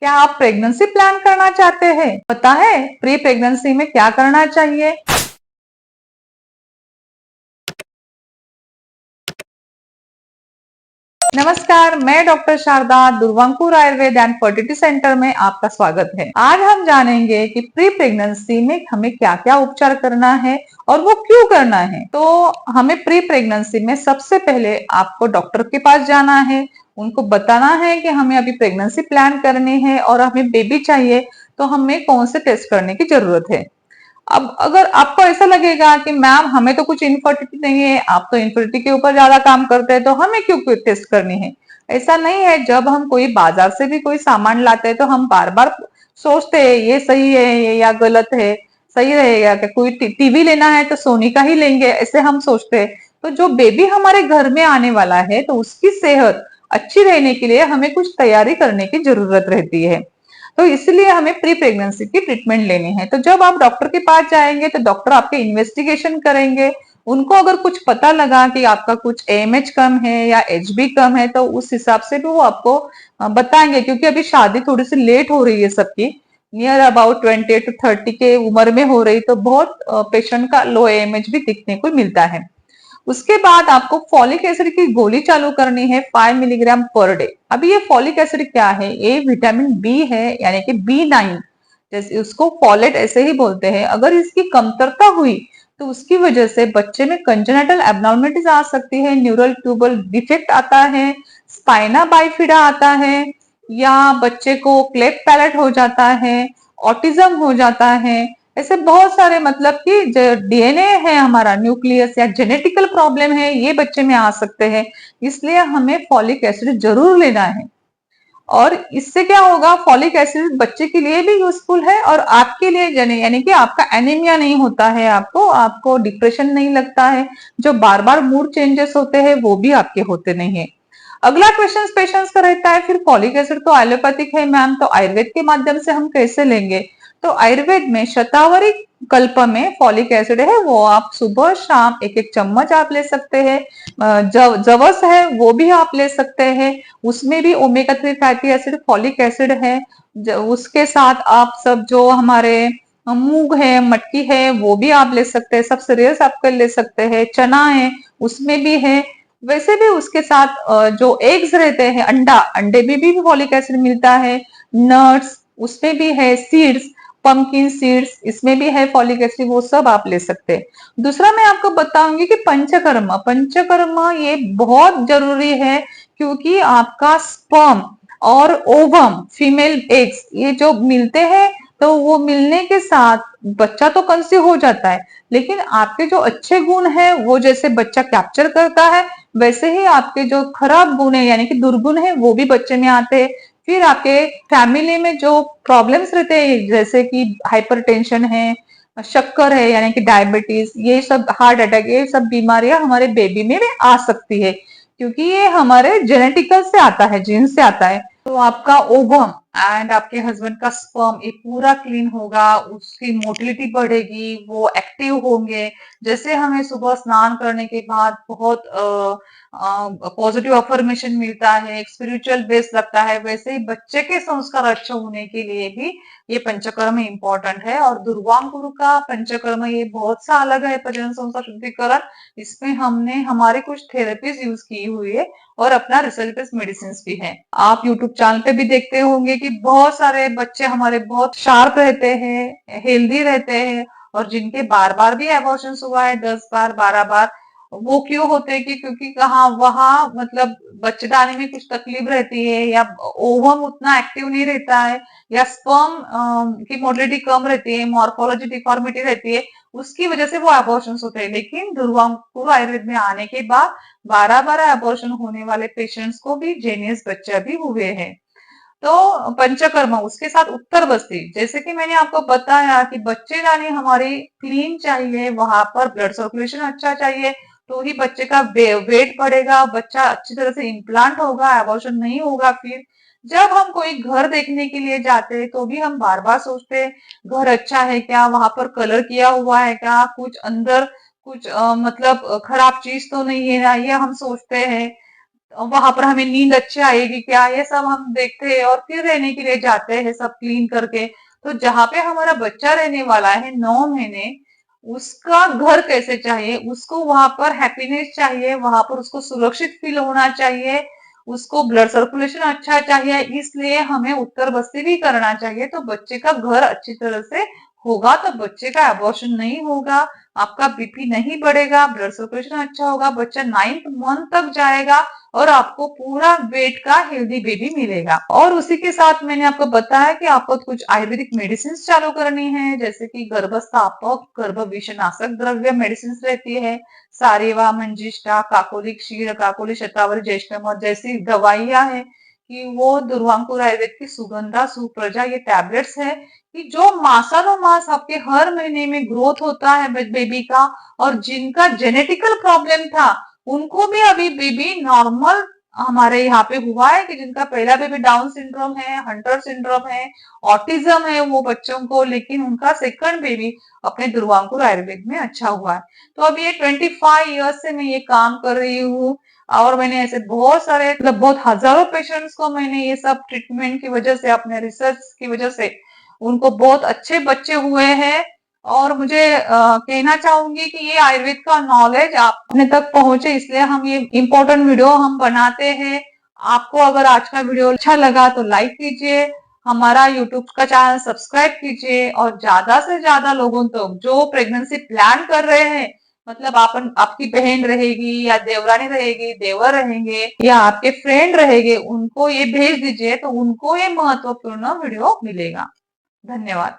क्या आप pregnancy plan करना चाहते हैं? पता है प्री प्रेगनेंसी में क्या करना चाहिए? नमस्कार, मैं doctor Sharda Durvankur Ayurved and fertility centre में आपका स्वागत है। आज हम जानेंगे कि प्री प्रेगनेंसी में हमें क्या क्या उपचार करना है और वो क्यों करना है। तो हमें प्री प्रेगनेंसी में सबसे पहले आपको डॉक्टर के पास जाना है, उनको बताना है कि हमें अभी प्रेगनेंसी प्लान करनी है और हमें बेबी चाहिए, तो हमें कौन से टेस्ट करने की जरूरत है। अब अगर आपको ऐसा लगेगा कि मैम हमें तो कुछ इनफर्टिलिटी नहीं है, आप तो इनफर्टिलिटी के ऊपर ज्यादा काम करते हैं, तो हमें क्यों क्यों टेस्ट करनी है। ऐसा नहीं है। जब हम कोई बाजार से भी कोई सामान लाते हैं तो हम बार बार सोचते हैं ये सही है ये या गलत है, सही रहेगा कि कोई टीवी लेना है तो सोनी का ही लेंगे, ऐसे हम सोचते हैं। तो जो बेबी हमारे घर में आने वाला है तो उसकी सेहत अच्छी रहने के लिए हमें कुछ तैयारी करने की जरूरत रहती है। तो इसलिए हमें प्री प्रेगनेंसी की ट्रीटमेंट लेनी है। तो जब आप डॉक्टर के पास जाएंगे तो डॉक्टर आपके इन्वेस्टिगेशन करेंगे। उनको अगर कुछ पता लगा कि आपका कुछ एएमएच कम है या एचबी कम है तो उस हिसाब से भी वो आपको बताएंगे, क्योंकि अभी शादी थोड़ी सी लेट हो रही है सबकी, नियर अबाउट 20 to 30 के उम्र में हो रही, तो बहुत पेशेंट का लो एएमएच भी दिखने को मिलता है। उसके बाद आपको फॉलिक एसिड की गोली चालू करनी है 5 मिलीग्राम पर डे। अभी ये फॉलिक एसिड क्या है? ये विटामिन बी है, यानी कि B9, जैसे उसको फॉलेट ऐसे ही बोलते हैं। अगर इसकी कमतरता हुई तो उसकी वजह से बच्चे में कंजेनिटल एबनॉर्मलिटीज आ सकती है, न्यूरल ट्यूबल डिफेक्ट आता है, स्पाइना बाइफिडा आता है, या बच्चे को क्लेफ्ट पैलेट हो जाता है, ऑटिज्म हो जाता है। ऐसे बहुत सारे, मतलब कि जो डीएनए है हमारा न्यूक्लियस या जेनेटिकल प्रॉब्लम है, ये बच्चे में आ सकते हैं। इसलिए हमें फॉलिक एसिड जरूर लेना है। और इससे क्या होगा, फॉलिक एसिड बच्चे के लिए भी यूजफुल है और आपके लिए, यानी कि आपका एनीमिया नहीं होता है, आपको आपको डिप्रेशन नहीं लगता है, जो बार बार मूड चेंजेस होते हैं वो भी आपके होते नहीं है। अगला क्वेश्चन पेशेंट्स का रहता है, फिर फॉलिक एसिड तो एलोपैथिक है मैम, तो आयुर्वेद के माध्यम से हम कैसे लेंगे। तो आयुर्वेद में शतावरी कल्प में फॉलिक एसिड है, वो आप सुबह शाम एक एक चम्मच आप ले सकते हैं। जवस है वो भी आप ले सकते हैं, उसमें भी omega 3 fatty acid folic acid है। उसके साथ आप सब जो हमारे मूंग है, मटकी है, वो भी आप ले सकते हैं, सब सीरियल्स आप कर ले सकते हैं, चना है उसमें भी है। वैसे भी उसके साथ जो एग्स रहते हैं, अंडे में भी फॉलिक एसिड मिलता है। नट्स उसमें भी है, सीड्स, पंपकिन सीड्स इसमें भी है फॉलिक एसिड, वो सब आप ले सकते हैं। दूसरा मैं आपको बताऊंगी कि पंचकर्मा, पंचकर्मा ये बहुत जरूरी है, क्योंकि आपका स्पर्म और ओवम, फीमेल एग्स, ये जो मिलते हैं तो वो मिलने के साथ बच्चा तो कंसीव हो जाता है, लेकिन आपके जो अच्छे गुण है वो जैसे बच्चा कैप्चर करता है, वैसे ही आपके जो खराब गुण है यानी कि दुर्गुण है वो भी बच्चे में आते हैं। फिर आपके फैमिली में जो प्रॉब्लम्स रहते हैं, जैसे कि हाइपरटेंशन है, शक्कर है यानी कि डायबिटीज, ये सब, हार्ट अटैक, ये सब बीमारियां हमारे बेबी में भी आ सकती है, क्योंकि ये हमारे जेनेटिकल से आता है, जीन से आता है। तो आपका ओवम एंड आपके हस्बैंड का स्पर्म ये पूरा क्लीन होगा, उसकी मोटिलिटी बढ़ेगी, वो एक्टिव होंगे। जैसे हमें सुबह स्नान करने के बाद बहुत पॉजिटिव अफर्मेशन मिलता है, एक स्पिरिचुअल बेस लगता है, वैसे ही बच्चे के संस्कार अच्छे होने के लिए भी ये पंचकर्म इम्पोर्टेंट है। और दुर्वांकुर का पंचकर्म ये बहुत सा अलग है प्रजनन संस्था शुद्धिकरण। इसमें हमने हमारे कुछ थेरेपीज यूज की हुई है और अपना रिसर्च बेस्ड मेडिसिन भी है। आप यूट्यूब चैनल पे भी देखते होंगे कि बहुत सारे बच्चे हमारे बहुत शार्प रहते हैं, हेल्दी रहते हैं, और जिनके बार बार भी एबॉर्शन हुआ है, 10 बार 12 बार। वो क्यों होते हैं कि क्योंकि कहाँ वहां, मतलब बच्चेदानी में कुछ तकलीफ रहती है, या ओवम उतना एक्टिव नहीं रहता है, या स्पर्म की मोटिलिटी कम रहती है, मॉर्फोलॉजी डिफॉर्मिटी रहती है, उसकी वजह से वो एबॉर्शन होते हैं। लेकिन दुर्वांकुर आयुर्वेद में आने के बाद 12 12 एबॉर्शन होने वाले पेशेंट्स को भी जेनियस बच्चा भी हुए हैं। तो पंचकर्मा, उसके साथ उत्तर बस्ती, जैसे कि मैंने आपको बताया कि बच्चे दानी हमारी क्लीन चाहिए, वहां पर ब्लड सर्कुलेशन अच्छा चाहिए, तो ही बच्चे का वेट बढ़ेगा, बच्चा अच्छी तरह से इम्प्लांट होगा, एबॉर्शन नहीं होगा। फिर जब हम कोई घर देखने के लिए जाते हैं तो भी हम बार बार सोचते हैं घर अच्छा है क्या, वहां पर कलर किया हुआ है क्या, कुछ अंदर कुछ मतलब खराब चीज तो नहीं है ना, ये हम सोचते हैं। वहां पर हमें नींद अच्छी आएगी क्या, ये सब हम देखते हैं और फिर रहने के लिए जाते हैं सब क्लीन करके। तो जहाँ पे हमारा बच्चा रहने वाला है 9 महीने, उसका घर कैसे चाहिए, उसको वहां पर हैप्पीनेस चाहिए, वहां पर उसको सुरक्षित फील होना चाहिए, उसको ब्लड सर्कुलेशन अच्छा चाहिए, इसलिए हमें उत्तर बस्ती भी करना चाहिए। तो बच्चे का घर अच्छी तरह से होगा तो बच्चे का अबॉर्शन नहीं होगा, आपका बीपी नहीं बढ़ेगा, ब्लड सर्कुलेशन अच्छा होगा, बच्चा 9th मंथ तक जाएगा और आपको पूरा वेट का हेल्दी बेबी मिलेगा। और उसी के साथ मैंने आपको बताया कि आपको कुछ आयुर्वेदिक मेडिसिन चालू करनी है, जैसे कि गर्भस्थापक, गर्भ विषनाशक द्रव्य मेडिसिन रहती है, सारेवा, मंजिष्ठा, काकोली क्षीर, काकोली शतावरी, ज्येष्ठमध जैसी दवाइयां हैं, कि वो दुर्वांकुर आयुर्वेद की सुगंधा सुप्रजा ये टैबलेट्स है, कि जो मासानो मास आपके हर महीने में ग्रोथ होता है बेबी का, और जिनका जेनेटिकल प्रॉब्लम था उनको भी अभी बेबी नॉर्मल हमारे यहाँ पे हुआ है, कि जिनका पहला बेबी डाउन सिंड्रोम है, हंटर सिंड्रोम है, ऑटिज्म है वो बच्चों को, लेकिन उनका सेकंड बेबी अपने दुर्वांकुर आयुर्वेद में अच्छा हुआ है। तो अब ये 25 ईयर्स से मैं ये काम कर रही हूँ, और मैंने ऐसे बहुत सारे, मतलब बहुत हजारों पेशेंट्स को मैंने ये सब ट्रीटमेंट की वजह से, अपने रिसर्च की वजह से उनको बहुत अच्छे बच्चे हुए हैं। और मुझे कहना चाहूंगी कि ये आयुर्वेद का नॉलेज आप अपने तक पहुंचे, इसलिए हम ये इम्पोर्टेंट वीडियो हम बनाते हैं। आपको अगर आज का वीडियो अच्छा लगा तो लाइक कीजिए, हमारा यूट्यूब का चैनल सब्सक्राइब कीजिए, और ज्यादा से ज्यादा लोगों तक जो प्रेगनेंसी प्लान कर रहे हैं, मतलब आपकी बहन रहेगी या देवरानी रहेगी, देवर रहेंगे या आपके फ्रेंड रहेंगे, उनको ये भेज दीजिए तो उनको ये महत्वपूर्ण वीडियो मिलेगा। धन्यवाद।